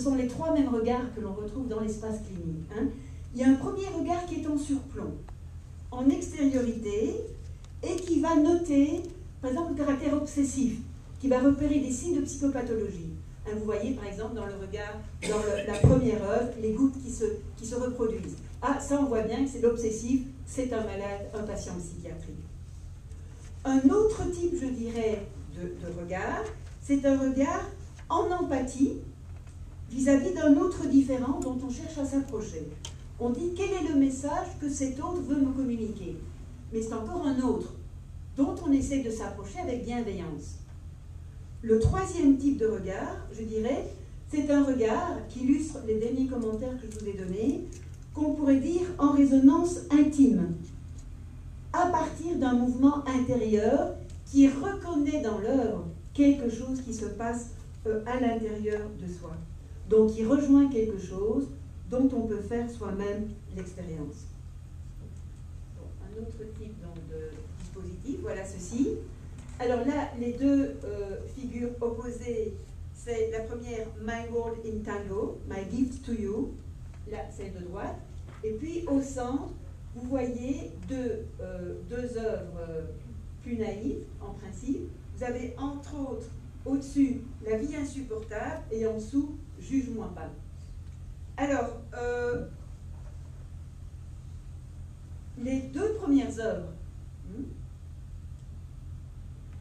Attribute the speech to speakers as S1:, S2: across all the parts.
S1: sont les trois mêmes regards que l'on retrouve dans l'espace clinique. Hein. Il y a un premier regard qui est en surplomb, en extériorité, et qui va noter, par exemple, le caractère obsessif, qui va repérer des signes de psychopathologie. Hein, vous voyez, par exemple, dans le regard, dans la première œuvre, les gouttes qui se reproduisent. Ah, ça, on voit bien que c'est l'obsessif, c'est un malade, un patient psychiatrique. Un autre type, je dirais, de regard, c'est un regard en empathie vis-à-vis d'un autre différent dont on cherche à s'approcher. On dit quel est le message que cet autre veut me communiquer. Mais c'est encore un autre dont on essaie de s'approcher avec bienveillance. Le troisième type de regard, je dirais, c'est un regard qui illustre les derniers commentaires que je vous ai donnés, qu'on pourrait dire en résonance intime, à partir d'un mouvement intérieur qui reconnaît dans l'œuvre quelque chose qui se passe à l'intérieur de soi. Donc, il rejoint quelque chose dont on peut faire soi-même l'expérience. Bon, un autre type donc, de dispositif, voilà ceci. Alors là, les deux figures opposées, c'est la première, My World in Tango, My Gift to You, là, celle de droite. Et puis, au centre, vous voyez deux œuvres plus naïves, en principe. Vous avez, entre autres, au-dessus, La vie insupportable, et en dessous, Juge-moi pas. Alors, les deux premières œuvres,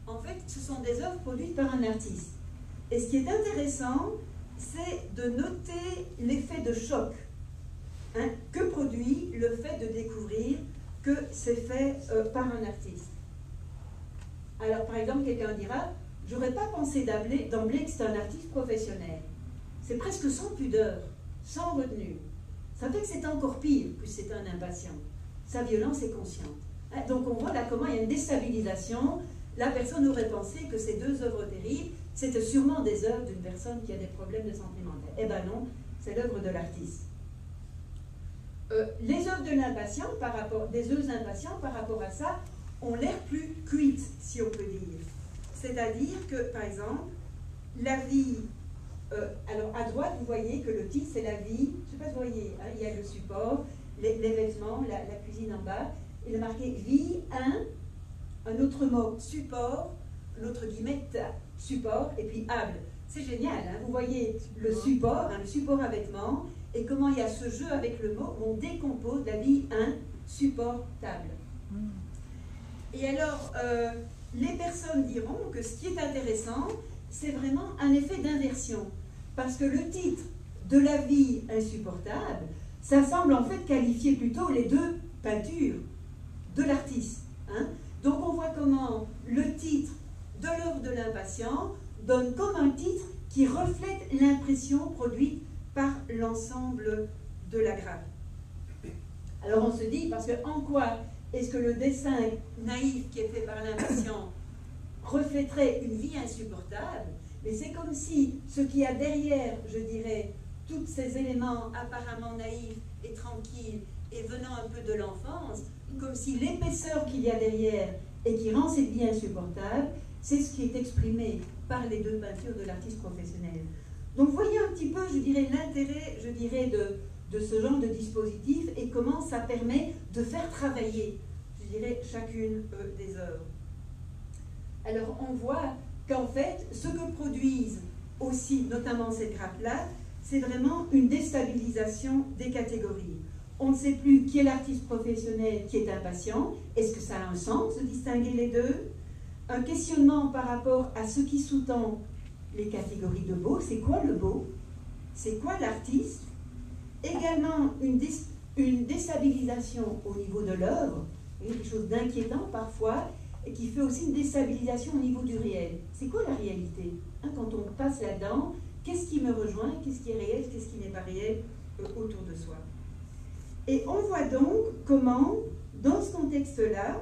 S1: en fait, ce sont des œuvres produites par un artiste. Et ce qui est intéressant, c'est de noter l'effet de choc que produit le fait de découvrir que c'est fait par un artiste. Alors, par exemple, quelqu'un dira, j'aurais pas pensé d'emblée que c'est un artiste professionnel. C'est presque sans pudeur, sans retenue. Ça fait que c'est encore pire, puisque c'est un impatient. Sa violence est consciente. Donc on voit là comment il y a une déstabilisation. La personne aurait pensé que ces deux œuvres terribles, c'était sûrement des œuvres d'une personne qui a des problèmes de santé mentale. Eh bien non, c'est l'œuvre de l'artiste. Les œuvres de l'impatient, des œuvres impatients, par rapport à ça, ont l'air plus cuites, si on peut dire. C'est-à-dire que, par exemple, la vie... alors, à droite, vous voyez que le titre, c'est la vie. Je ne sais pas si vous voyez, hein, il y a le support, les vêtements, la cuisine en bas. Il est marqué vie, un autre mot, support, l'autre guillemette, support, et puis able. C'est génial, hein, vous voyez le support, le support à vêtements, et comment il y a ce jeu avec le mot, on décompose la vie, support, table. Et alors, les personnes diront que ce qui est intéressant, c'est vraiment un effet d'inversion. Parce que le titre de la vie insupportable, ça semble en fait qualifier plutôt les deux peintures de l'artiste. Hein. Donc on voit comment le titre de l'œuvre de l'impatient donne comme un titre qui reflète l'impression produite par l'ensemble de la grappe. Alors on se dit, parce que en quoi est-ce que le dessin naïf qui est fait par l'impatient reflèterait une vie insupportable? Mais c'est comme si ce qu'il y a derrière, je dirais, tous ces éléments apparemment naïfs et tranquilles et venant un peu de l'enfance, comme si l'épaisseur qu'il y a derrière et qui rend cette vie insupportable, c'est ce qui est exprimé par les deux peintures de l'artiste professionnel. Donc voyez un petit peu, je dirais, l'intérêt, je dirais, de ce genre de dispositif et comment ça permet de faire travailler, je dirais, chacune des œuvres. Alors on voit qu'en fait, ce que produisent aussi, notamment cette grappe-là, c'est vraiment une déstabilisation des catégories. On ne sait plus qui est l'artiste professionnel, qui est impatient. Est-ce que ça a un sens de distinguer les deux? Un questionnement par rapport à ce qui sous-tend les catégories de beau. C'est quoi le beau? C'est quoi l'artiste? Également une déstabilisation au niveau de l'œuvre, quelque chose d'inquiétant parfois, et qui fait aussi une déstabilisation au niveau du réel. C'est quoi la réalité? Quand on passe là-dedans, qu'est-ce qui me rejoint? Qu'est-ce qui est réel? Qu'est-ce qui n'est pas réel autour de soi? Et on voit donc comment, dans ce contexte-là,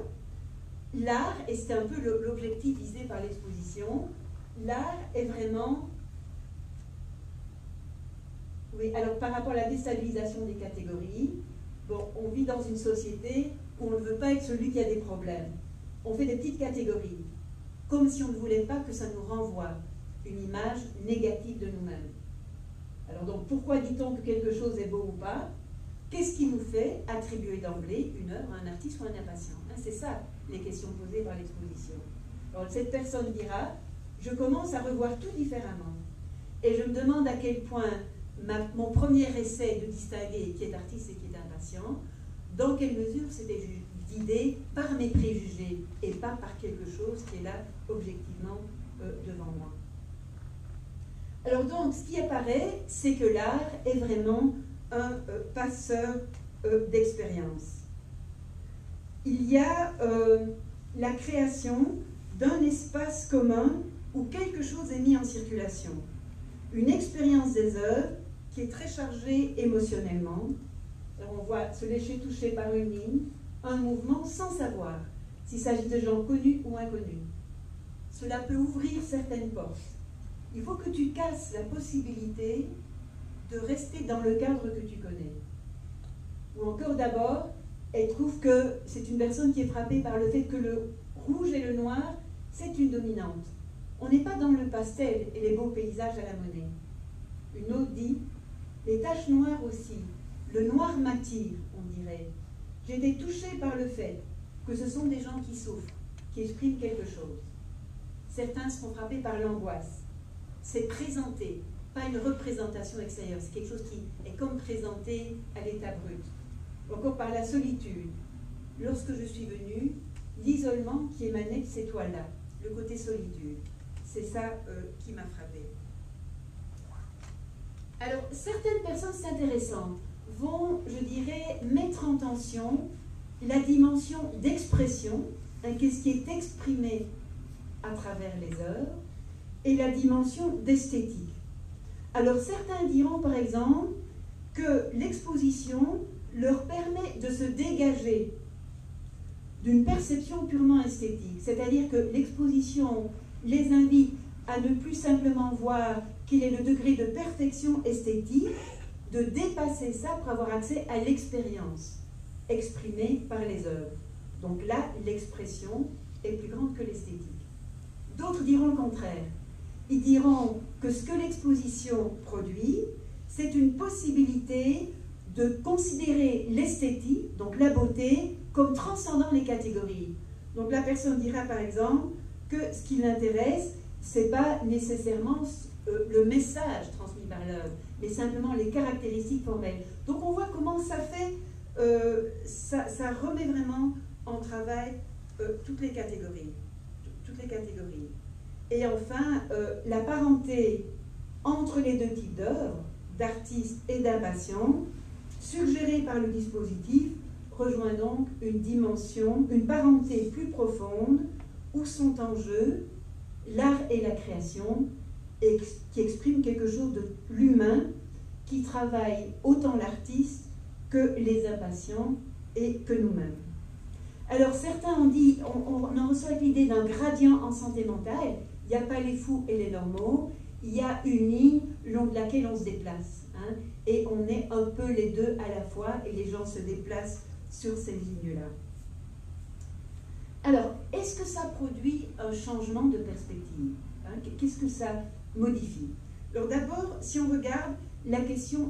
S1: l'art, et c'est un peu l'objectif visé par l'exposition, l'art est vraiment... Oui, alors par rapport à la déstabilisation des catégories, bon, on vit dans une société où on ne veut pas être celui qui a des problèmes. On fait des petites catégories, comme si on ne voulait pas que ça nous renvoie une image négative de nous-mêmes. Alors donc, pourquoi dit-on que quelque chose est beau ou pas? Qu'est-ce qui nous fait attribuer d'emblée une œuvre à un artiste ou à un impatient? C'est ça, les questions posées par l'exposition. Alors cette personne dira, je commence à revoir tout différemment. Et je me demande à quel point mon premier essai de distinguer qui est artiste et qui est impatient, dans quelle mesure c'était guidé par mes préjugés et pas par quelque chose qui est là objectivement devant moi. Alors donc, ce qui apparaît, c'est que l'art est vraiment un passeur d'expérience. Il y a la création d'un espace commun où quelque chose est mis en circulation. Une expérience des œuvres qui est très chargée émotionnellement. Alors on voit se laisser toucher par une ligne, un mouvement sans savoir s'il s'agit de gens connus ou inconnus. Cela peut ouvrir certaines portes. Il faut que tu casses la possibilité de rester dans le cadre que tu connais. Ou encore d'abord, elle trouve que c'est une personne qui est frappée par le fait que le rouge et le noir, c'est une dominante. On n'est pas dans le pastel et les beaux paysages à la monnaie. Une autre dit, les taches noires aussi, le noir m'attire, on dirait. J'ai été touchée par le fait que ce sont des gens qui souffrent, qui expriment quelque chose. Certains seront frappés par l'angoisse. C'est présenté, pas une représentation extérieure, c'est quelque chose qui est comme présenté à l'état brut. Encore par la solitude. Lorsque je suis venue, l'isolement qui émanait de ces toiles-là, le côté solitude, c'est ça qui m'a frappée. Alors, certaines personnes, c'est intéressant, vont, je dirais, mettre en tension la dimension d'expression, qu'est-ce qui est exprimé à travers les œuvres, et la dimension d'esthétique. Alors certains diront par exemple que l'exposition leur permet de se dégager d'une perception purement esthétique, c'est-à-dire que l'exposition les invite à ne plus simplement voir quel est le degré de perfection esthétique, de dépasser ça pour avoir accès à l'expérience exprimée par les œuvres. Donc là, l'expression est plus grande que l'esthétique. D'autres diront le contraire. Ils diront que ce que l'exposition produit, c'est une possibilité de considérer l'esthétique, donc la beauté, comme transcendant les catégories. Donc la personne dira par exemple que ce qui l'intéresse, ce n'est pas nécessairement le message transmis par l'œuvre, mais simplement les caractéristiques formelles. Donc on voit comment ça fait, ça remet vraiment en travail toutes les catégories. Et enfin, la parenté entre les deux types d'œuvres, d'artistes et d'impatients, suggérée par le dispositif, rejoint donc une dimension, une parenté plus profonde, où sont en jeu l'art et la création, et qui exprime quelque chose de l'humain, qui travaille autant l'artiste que les impatients et que nous-mêmes. Alors certains ont dit, on en reçoit l'idée d'un gradient en santé mentale. Il n'y a pas les fous et les normaux, il y a une ligne le long de laquelle on se déplace. Et on est un peu les deux à la fois, et les gens se déplacent sur ces lignes-là. Alors, est-ce que ça produit un changement de perspective? Qu'est-ce que ça modifie? Alors d'abord, si on regarde la question